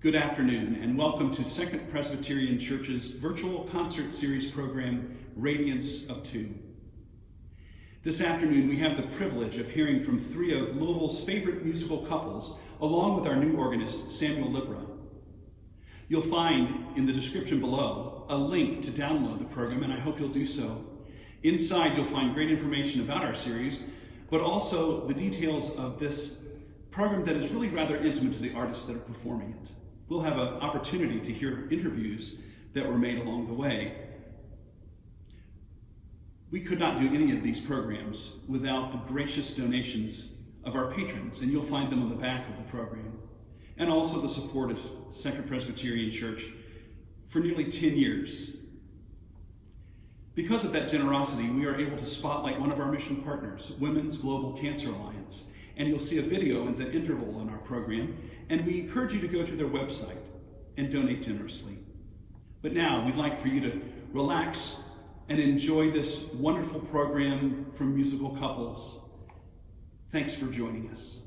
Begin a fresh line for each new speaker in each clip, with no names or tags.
Good afternoon, and welcome to Second Presbyterian Church's virtual concert series program, Radiance of Two. This afternoon, we have the privilege of hearing from three of Louisville's favorite musical couples, along with our new organist, Samuel Libra. You'll find in the description below a link to download the program, and I hope you'll do so. Inside, you'll find great information about our series, but also the details of this program that is really rather intimate to the artists that are performing it. We'll have an opportunity to hear interviews that were made along the way. We could not do any of these programs without the gracious donations of our patrons, and you'll find them on the back of the program, and also the support of Second Presbyterian Church for nearly 10 years. Because of that generosity, we are able to spotlight one of our mission partners, Women's Global Cancer Alliance, and you'll see a video in the interval on our program, and we encourage you to go to their website and donate generously. But now we'd like for you to relax and enjoy this wonderful program from musical couples. Thanks for joining us.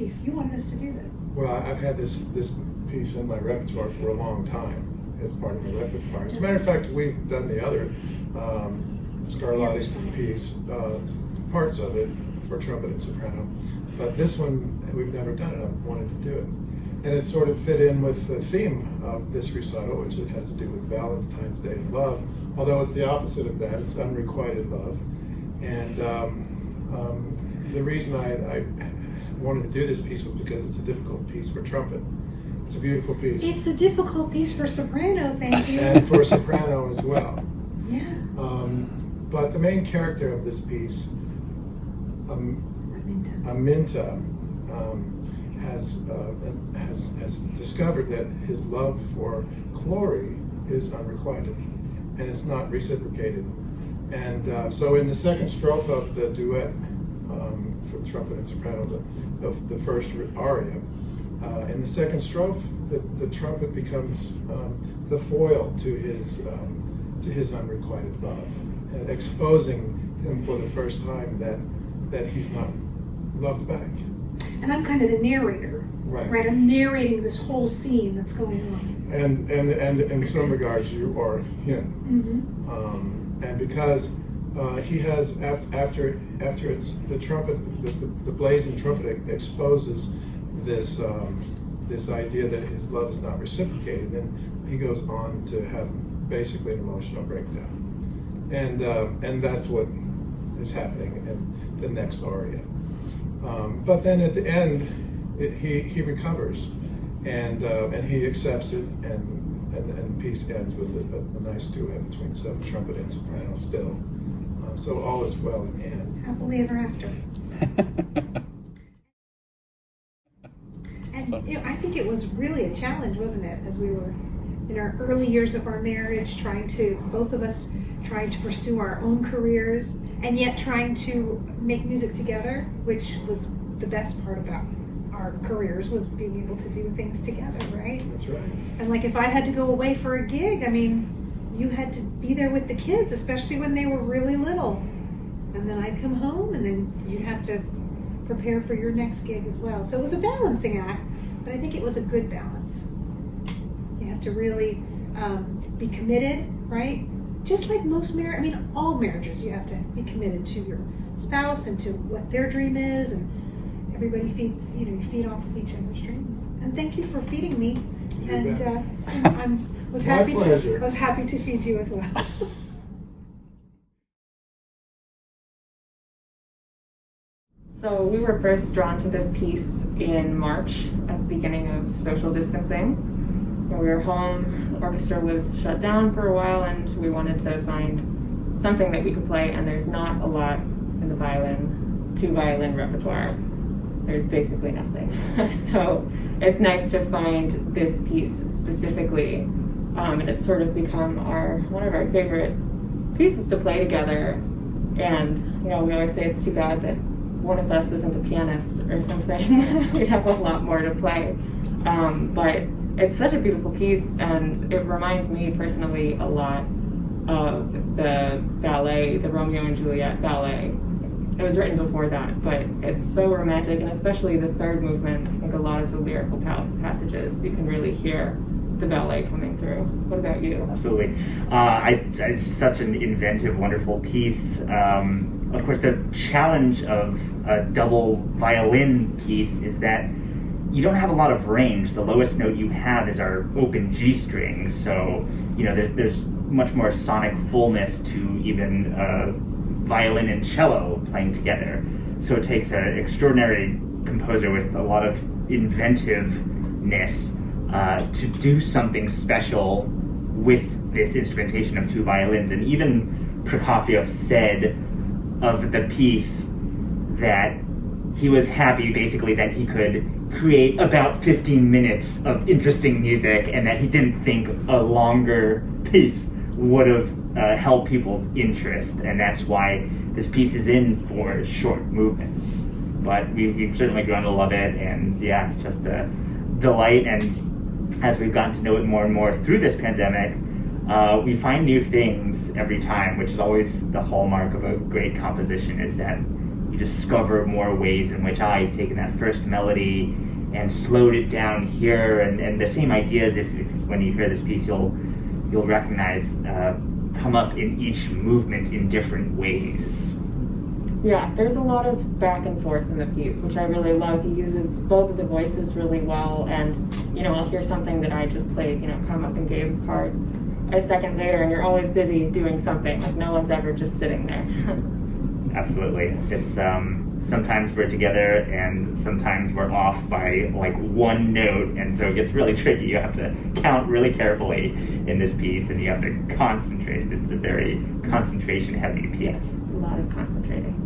piece. You wanted us to do this.
Well, I've had this piece in my repertoire for a long time as part of my repertoire. As a matter of fact, we've done the other Scarlatti's piece, parts of it for trumpet and soprano, but this one we've never done it. I wanted to do it, and it sort of fit in with the theme of this recital, which it has to do with Valentine's Day and love. Although it's the opposite of that; it's unrequited love. And the reason I wanted to do this piece was because it's a difficult piece for trumpet. It's a beautiful piece.
It's a difficult piece for soprano, thank you.
And for soprano as well.
Yeah.
But the main character of this piece, Aminta, has discovered that his love for Chloe is unrequited, and it's not reciprocated. And so in the second strophe of the duet for trumpet and soprano, the first aria, in the second strophe, the trumpet becomes the foil to his unrequited love, and exposing him for the first time that he's not loved back.
And I'm kind of the narrator, right? I'm narrating this whole scene that's going on.
And in some regards, you are him.
Mm-hmm.
And because he has, after it's the trumpet, the blazing trumpet exposes this idea that his love is not reciprocated, then he goes on to have basically an emotional breakdown, and that's what is happening in the next aria. But then at the end, he recovers, and he accepts it, and the piece ends with a nice duet between trumpet and soprano still. So all is well in the end.
Happily ever after. And I think it was really a challenge, wasn't it, as we were in our early years of our marriage, both of us trying to pursue our own careers, and yet trying to make music together, which was the best part about our careers, was being able to do things together, right?
That's right.
And like if I had to go away for a gig, I mean, you had to be there with the kids, especially when they were really little. And then I'd come home, and then you'd have to prepare for your next gig as well. So it was a balancing act, but I think it was a good balance. You have to really be committed, right? Just like all marriages, you have to be committed to your spouse and to what their dream is, and everybody feeds, you feed off of each other's dreams. And thank you for feeding me. I was happy to feed you as well.
So we were first drawn to this piece in March at the beginning of social distancing. And we were home, the orchestra was shut down for a while, and we wanted to find something that we could play, and there's not a lot in the two violin repertoire. There's basically nothing. So it's nice to find this piece specifically, and it's sort of become one of our favorite pieces to play together. And we always say it's too bad that one of us isn't a pianist or something. We'd have a lot more to play. But it's such a beautiful piece, and it reminds me personally a lot of the ballet, the Romeo and Juliet ballet. It was written before that, but it's so romantic, and especially the third movement. I think a lot of the lyrical passages, you can really hear the ballet coming through. What about you?
Absolutely. It's such an inventive, wonderful piece. Of course, the challenge of a double violin piece is that you don't have a lot of range. The lowest note you have is our open G string, so there's much more sonic fullness to even violin and cello playing together. So it takes an extraordinary composer with a lot of inventiveness to do something special with this instrumentation of two violins. And even Prokofiev said of the piece that he was happy basically that he could create about 15 minutes of interesting music, and that he didn't think a longer piece would have held people's interest, and that's why this piece is in for short movements. But we've certainly grown to love it, and it's just a delight. And as we've gotten to know it more and more through this pandemic, we find new things every time, which is always the hallmark of a great composition, is that you discover more ways in which he's taken that first melody and slowed it down here, and the same ideas, if when you hear this piece you'll recognize come up in each movement in different ways.
Yeah, there's a lot of back and forth in the piece, which I really love. He uses both of the voices really well, and I'll hear something that I just played, come up in Gabe's part a second later, and you're always busy doing something. Like, no one's ever just sitting there.
Absolutely. It's sometimes we're together and sometimes we're off by like one note, and so it gets really tricky. You have to count really carefully in this piece, and you have to concentrate. It's a very concentration heavy piece.
Yes, a lot of concentrating.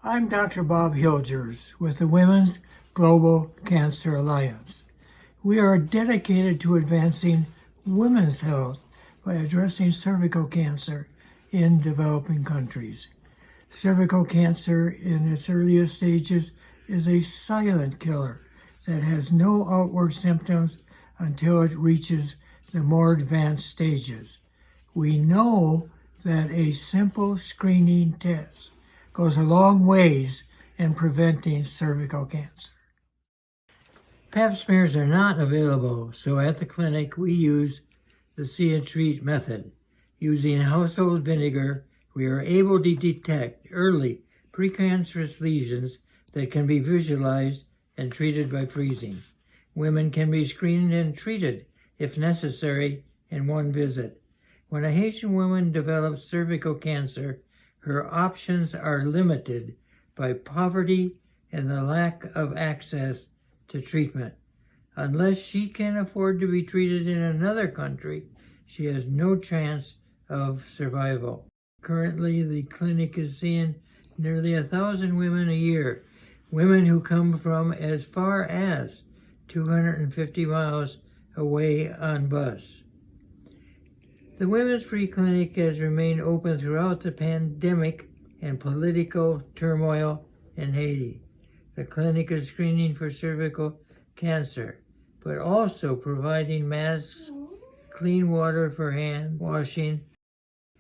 I'm Dr. Bob Hilgers with the Women's Global Cancer Alliance. We are dedicated to advancing women's health by addressing cervical cancer in developing countries. Cervical cancer in its earliest stages is a silent killer that has no outward symptoms until it reaches the more advanced stages. We know that a simple screening test goes a long ways in preventing cervical cancer. Pap smears are not available, so at the clinic we use the see and treat method. Using household vinegar, we are able to detect early precancerous lesions that can be visualized and treated by freezing. Women can be screened and treated, if necessary, in one visit. When a Haitian woman develops cervical cancer, her options are limited by poverty and the lack of access to treatment. Unless she can afford to be treated in another country, she has no chance of survival. Currently, the clinic is seeing nearly 1,000 women a year, women who come from as far as 250 miles away on bus. The Women's Free Clinic has remained open throughout the pandemic and political turmoil in Haiti. The clinic is screening for cervical cancer, but also providing masks, clean water for hand washing,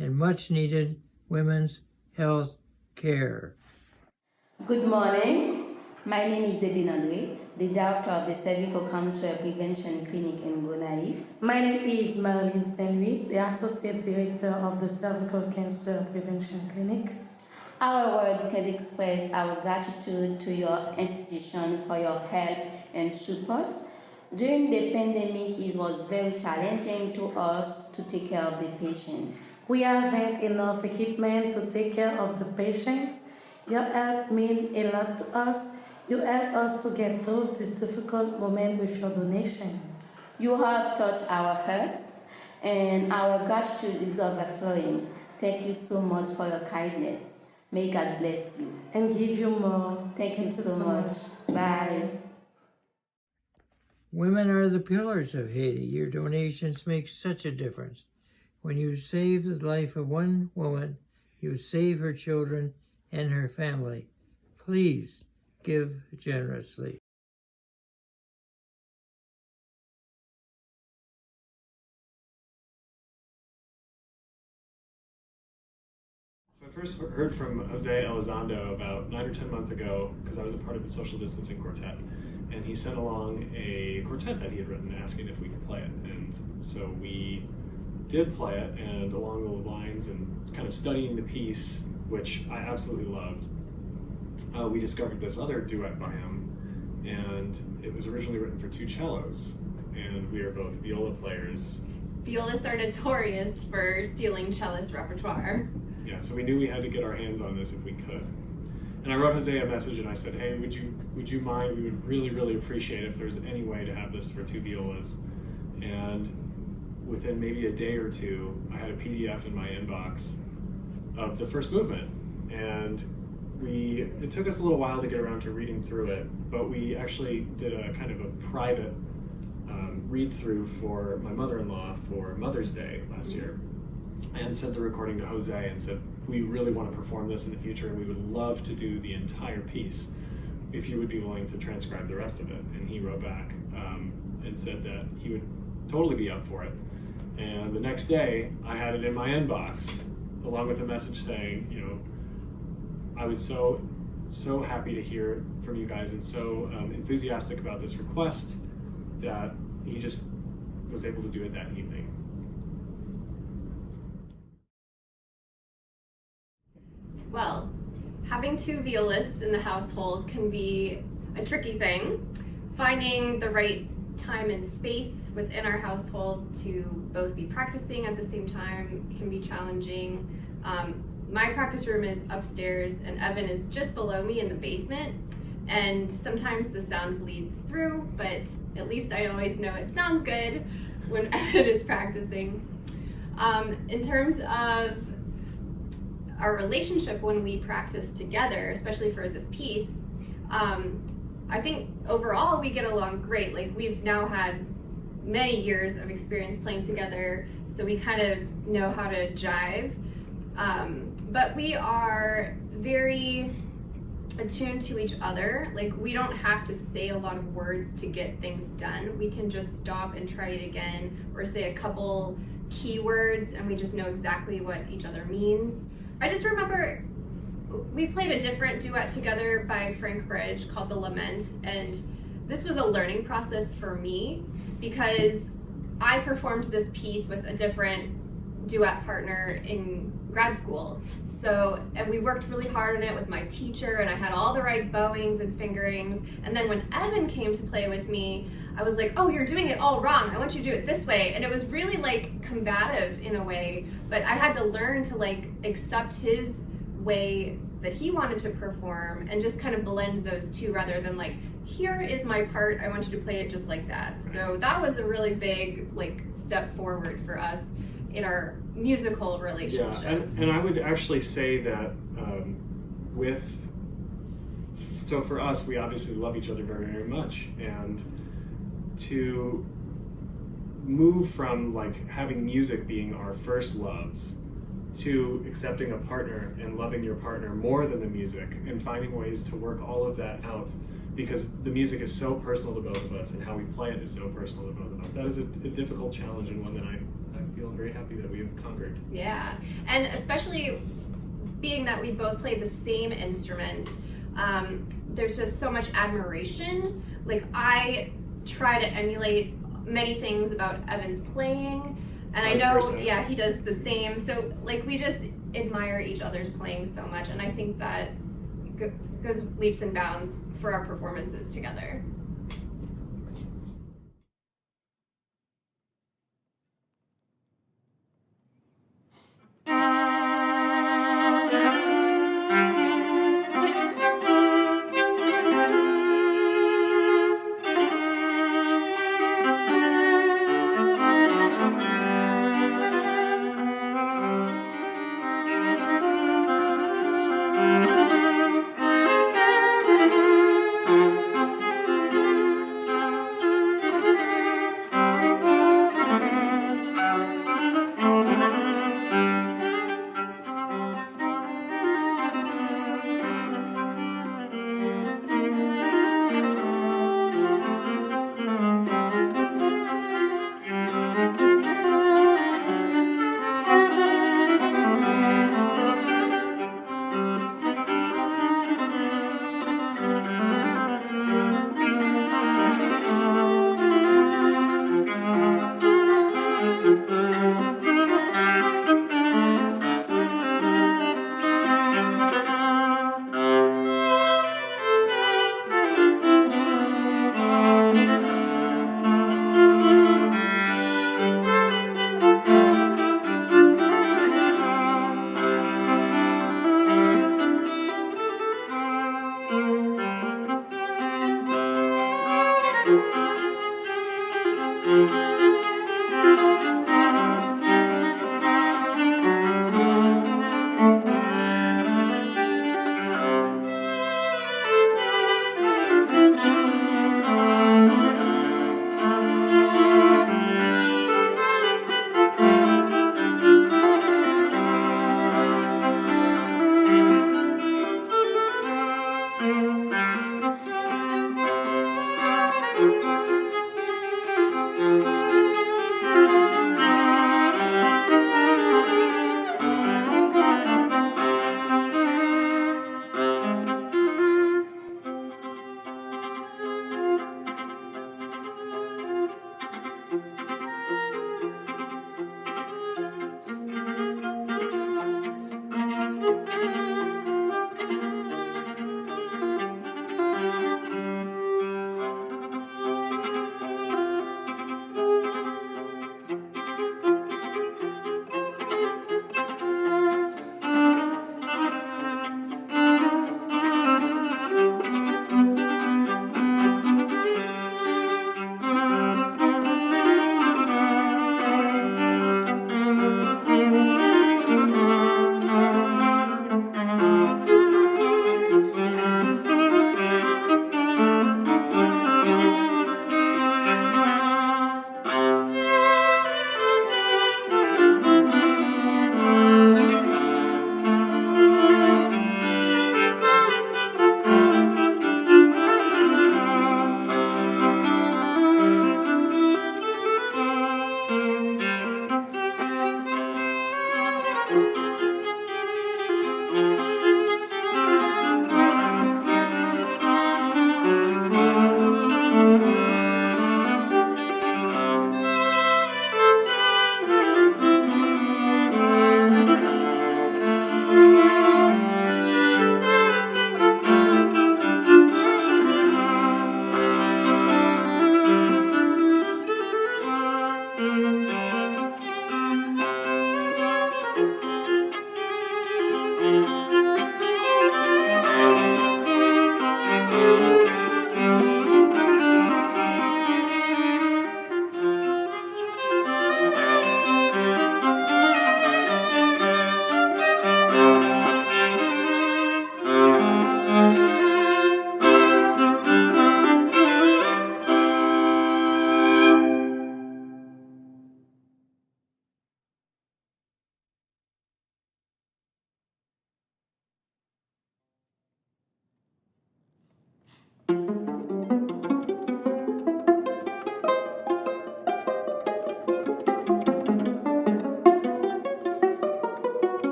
and much needed women's health care.
Good morning. My name is Edine Andre, the director of the Cervical Cancer Prevention Clinic in Gonaives.
My name is Marilyn Saint-Louis, the Associate Director of the Cervical Cancer Prevention Clinic.
Our words can express our gratitude to your institution for your help and support. During the pandemic, it was very challenging to us to take care of the patients.
We haven't enough equipment to take care of the patients. Your help means a lot to us. You help us to get through this difficult moment with your donation.
You have touched our hearts, and our gratitude is overflowing. Thank you so much for your kindness. May God bless you.
And give you more.
Thank you so much. Bye.
Women are the pillars of Haiti. Your donations make such a difference. When you save the life of one woman, you save her children and her family. Please give generously.
So I first heard from Jose Elizondo about 9 or 10 months ago because I was a part of the social distancing quartet, and he sent along a quartet that he had written asking if we could play it. And so we did play it, and along the lines and kind of studying the piece, which I absolutely loved, we discovered this other duet by him, and it was originally written for 2 cellos, and we are both viola players.
Violists are notorious for stealing cellist repertoire.
Yeah, so we knew we had to get our hands on this if we could. And I wrote Jose a message and I said, hey, would you mind? We would really, really appreciate if there's any way to have this for 2 violas. And within maybe a day or two, I had a PDF in my inbox of the first movement. And it took us a little while to get around to reading through it, but we actually did a kind of a private read through for my mother-in-law for Mother's Day last year, and sent the recording to Jose and said, we really want to perform this in the future and we would love to do the entire piece if you would be willing to transcribe the rest of it. And he wrote back and said that he would totally be up for it. And the next day I had it in my inbox along with a message saying, you know, I was so happy to hear from you guys and so enthusiastic about this request that he just was able to do it that evening.
Well, having 2 violists in the household can be a tricky thing. Finding the right time and space within our household to both be practicing at the same time can be challenging. My practice room is upstairs and Evan is just below me in the basement, and sometimes the sound bleeds through, but at least I always know it sounds good when Evan is practicing. In terms of our relationship when we practice together, especially for this piece, I think overall we get along great. Like, we've now had many years of experience playing together, so we kind of know how to jive. But we are very attuned to each other. Like, we don't have to say a lot of words to get things done. We can just stop and try it again, or say a couple keywords, and we just know exactly what each other means. I just remember we played a different duet together by Frank Bridge called The Lament, and this was a learning process for me because I performed this piece with a different duet partner in grad school. And we worked really hard on it with my teacher, and I had all the right bowings and fingerings. And then when Evan came to play with me, I was like, oh, you're doing it all wrong. I want you to do it this way. And it was really like combative in a way, but I had to learn to like accept his way that he wanted to perform and just kind of blend those two rather than like, here is my part, I want you to play it just like that. So that was a really big like step forward for us in our musical relationship.
Yeah, and I would actually say that so for us, we obviously love each other very, very much, and to move from like having music being our first loves to accepting a partner and loving your partner more than the music and finding ways to work all of that out, because the music is so personal to both of us and how we play it is so personal to both of us. That is a difficult challenge, and one that I feel very happy that we have conquered.
Yeah, and especially being that we both play the same instrument, there's just so much admiration. Like, I try to emulate many things about Evan's playing, and I know, yeah, he does the same. So like, we just admire each other's playing so much, and I think that goes leaps and bounds for our performances together.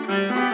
Thank you.